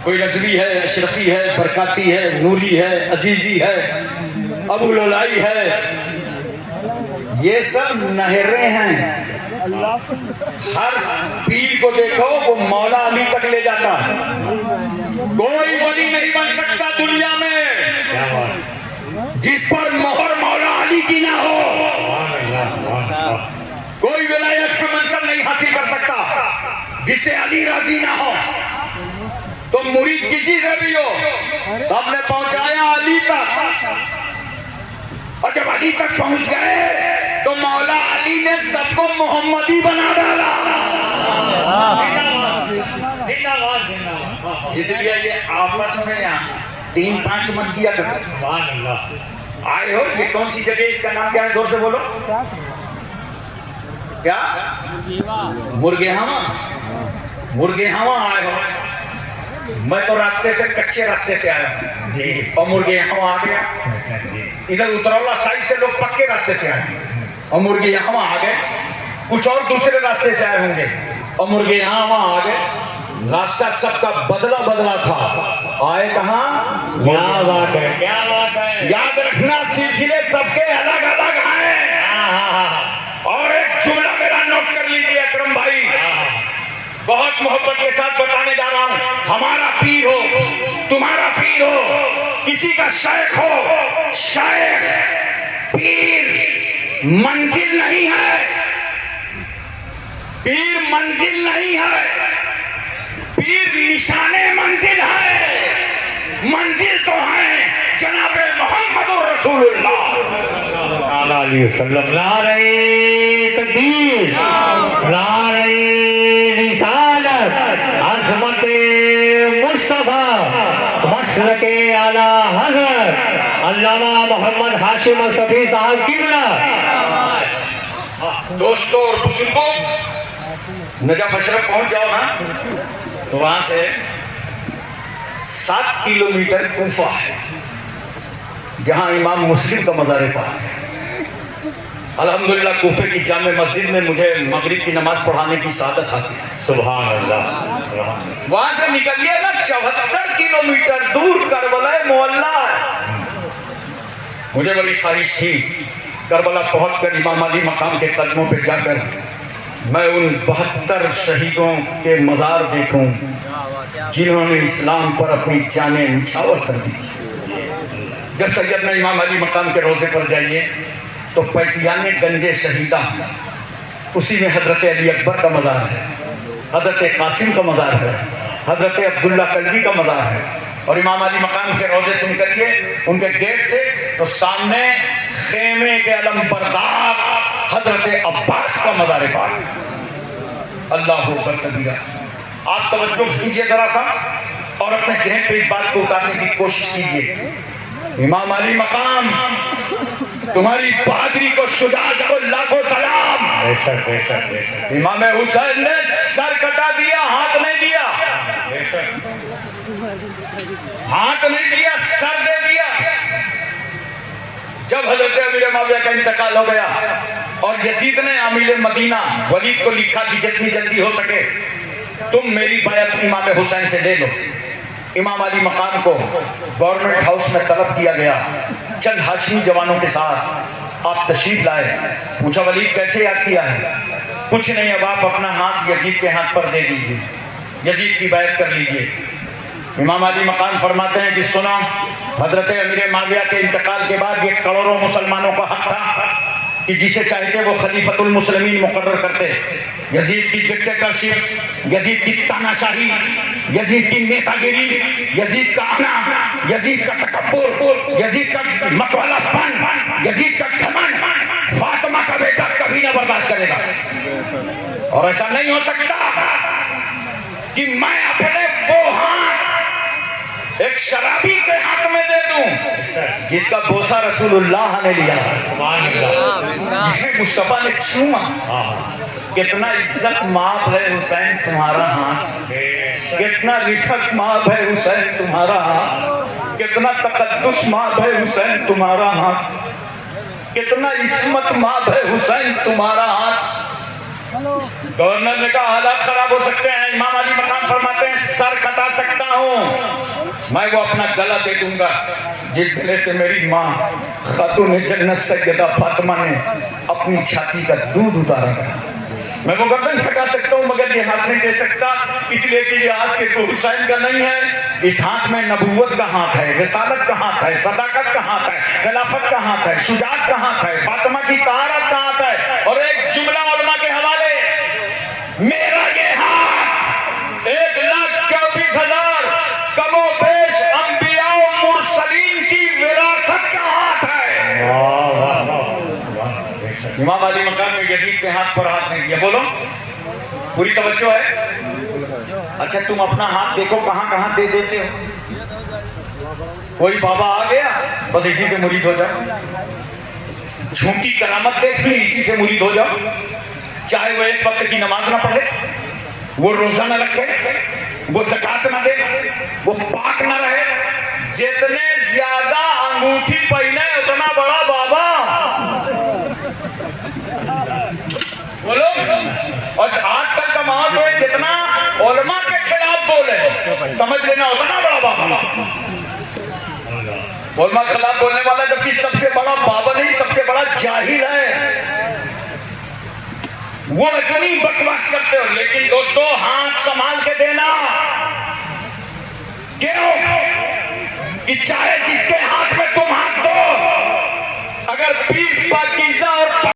کوئی رضوی ہے، اشرفی ہے، برکاتی ہے، نوری ہے، عزیزی ہے، ابو لولائی ہے، یہ سب نہریں ہیں۔ ہر پیر کو دیکھو وہ مولا علی تک لے جاتا ہے۔ کوئی ولی نہیں بن سکتا دنیا میں جس پر مہر مولا علی کی نہ ہو۔ کوئی ولایت کا منصب نہیں حاصل کر سکتا جس سے علی راضی نہ ہو۔ تو مرید کسی سے بھی ہو، سب نے پہنچایا علی تک، اور جب علی تک پہنچ گئے تو مولا علی نے سب کو محمدی بنا ڈالا۔ اس لیے یہ آپس میں 3-5 مت کیا کرو۔ آئے ہو، یہ کون سی جگہ، اس کا نام کیا ہے؟ زور سے بولو۔ کیا؟ مرغے ہوا۔ مرغے ہوا آئے ہو۔ میں تو راستے سے، کچے راستے سے آیا ہوں اور مرغے ہوا آ گیا۔ ادھر اترولہ سائڈ سے لوگ پکے راستے سے آئے اور مرغے یہاں آ گئے۔ کچھ اور دوسرے راستے سے آئے ہوں گے اور مرغے یہاں آ گئے۔ راستہ سب کا بدلا بدلا تھا، آئے کہاں؟ کیا بات ہے، کیا بات ہے۔ یاد رکھنا سلسلے سب کے الگ الگ ہیں۔ اور ایک جملہ میرا نوٹ کر لیجئے اکرم بھائی، بہت محبت کے ساتھ بتانے جا رہا ہوں۔ ہمارا پیر ہو، تمہارا پیر ہو، کسی کا شیخ ہو، شیخ پیر منزل نہیں ہے، پیر منزل نہیں ہے، پیر نشان منزل ہے۔ منزل تو ہے جناب محمد رسول اللہ علیہ وسلم۔ نعرہ تکبیر، نعرہ رسالت، عظمت مصطفیٰ، مسلک اعلیٰ حضرت علامہ محمد ہاشم صفی صاحب قبلہ۔ دوستوں اور بزرگوں، نجف اشرف پہنچ جاؤ نا تو وہاں سے 7 کلومیٹر کوفہ ہے جہاں امام مسلم کا مزار پاک ہے۔ الحمدللہ کوفے کی جامع مسجد میں مجھے مغرب کی نماز پڑھانے کی سعادت حاصل ہے۔ سبحان اللہ۔ وہاں سے نکلیے نا 74 کلومیٹر دور کربلا معلیٰ ہے۔ مجھے بڑی خواہش تھی کربلا پہنچ کر امام علی مقام کے قدموں پہ جا کر میں ان 72 شہیدوں کے مزار دیکھوں جنہوں نے اسلام پر اپنی جانیں نچھاور کر دی تھی۔ جب سیدنا امام علی مقام کے روضے پر جائیے تو پیتیان گنج شہیدہ، اسی میں حضرت علی اکبر کا مزار ہے، حضرت قاسم کا مزار ہے، حضرت عبداللہ کلبی کا مزار ہے۔ اور امام علی مقام کے روضے سے نکلیے ان کے گیٹ سے تو سامنے خیمے کے علم بردار حضرت عباس کا مزار پاک۔ اللہ اکبر کبیرہ۔ آپ توجہ کیجئے ذرا سا اور اپنے ذہن پہ اس بات کو اتارنے کی کوشش کیجئے۔ امام علی مقام، تمہاری بہادری کو، شجاعت کو لاکھوں سلام۔ بے شک بے شک بے شک۔ امام حسین نے سر کٹا دیا، ہاتھ نہیں دیا۔ بے شک، ہاتھ نہیں دیا، سر دے دیا۔ جب حضرت امیر معاویہ کا انتقال ہو گیا اور یزید نے امیر مدینہ ولید کو لکھا کہ جتنی جلدی ہو سکے تم میری بیعت امام حسین سے لے لو، امام علی مقام کو گورنمنٹ ہاؤس میں طلب کیا گیا۔ چند ہاشمی جوانوں کے ساتھ آپ تشریف لائے۔ پوچھا ولید کیسے یاد کیا ہے؟ کچھ نہیں، اب آپ اپنا ہاتھ یزید کے ہاتھ پر دے دیجئے، یزید کی بیعت کر لیجئے۔ امام علی مقام فرماتے ہیں کہ سنا، حضرت امیر معاویہ کے انتقال کے بعد یہ کروڑوں مسلمانوں کا حق تھا کہ جسے چاہتے وہ خلیفۃ المسلمین مقرر کرتے۔ یزید کی ڈکٹیٹرشپ، یزید کی تاناشاہی، یزید کی نیتا گیری، یزید کا آنا، یزید کا تکبر، یزید کا متوالا پن، یزید کا گھمنڈ فاطمہ کا بیٹا کبھی نہ برداشت کرے گا۔ اور ایسا نہیں ہو سکتا کہ میں اپنے وہ ہاتھ ایک شرابی کے ہاتھ میں دے دوں جس کا بوسہ رسول اللہ نے لیا، جسے مصطفیٰ نے چوما۔ کتنا عزت مآب ہے حسین تمہارا ہاتھ، کتنا رفت مآب ہے حسین تمہارا ہاتھ، کتنا تقدس مآب ہے حسین تمہارا ہاتھ، کتنا عصمت مآب ہے حسین تمہارا ہاتھ۔ گورنر نے کہا حالات خراب ہو سکتے ہیں، امام علی مقام فرماتے ہیں میں وہ اپنا گلا دے دوں گا جس گلے سے میری ماں خاتون جنت سیدہ فاطمہ نے اپنی چھاتی کا دودھ اتارا تھا. میں وہ گردن ہٹا سکتا ہوں مگر یہ ہاتھ نہیں دے سکتا، اس لیے کہ یہ ہاتھ صرف حسین کا نہیں ہے، اس ہاتھ میں نبوت کا ہاتھ ہے، رسالت کا ہاتھ ہے، صداقت کا ہاتھ ہے، خلافت کا ہاتھ ہے، شجاعت کا ہاتھ ہے، فاطمہ کی طہارت کا ہاتھ ہے. اور ایک جملہ علماء کے حوالے، میرا یہ ہاتھ 1,24,000 کم و بیش انبیاء و مرسلین کی وراثت کا ہاتھ ہے. امام علی مقام میں یزید کے ہاتھ پر ہاتھ نہیں دیا. بولو پوری توجہ ہے؟ اچھا تم اپنا ہاتھ دیکھو کہاں کہاں دے دیتے ہو. کوئی بابا آ گیا بس اسی سے مرید ہو جاؤ، جھوٹی کرامت دیکھ لی اسی سے مرید ہو جاؤ، چاہے وہ ایک وقت کی نماز نہ پڑھے، وہ روزہ نہ رکھے، وہ زکات نہ دے، وہ پاک نہ رہے، جتنے زیادہ انگوٹھی پہنے اتنا بڑا بابا. بولو. اور آج کل کا ماحول تو جتنا علماء کے خلاف بولے سمجھ لینا اتنا بڑا بابا. علماء کے خلاف بولنے والا جبکہ سب سے بڑا بابا نہیں سب سے بڑا جاہل ہے، وہ اتنی بکواس کرتے ہو. لیکن دوستو ہاتھ سنبھال کے دینا، کیوں کہ چاہے جس کے ہاتھ میں تم ہاتھ دو، اگر پیر پاکیزہ اور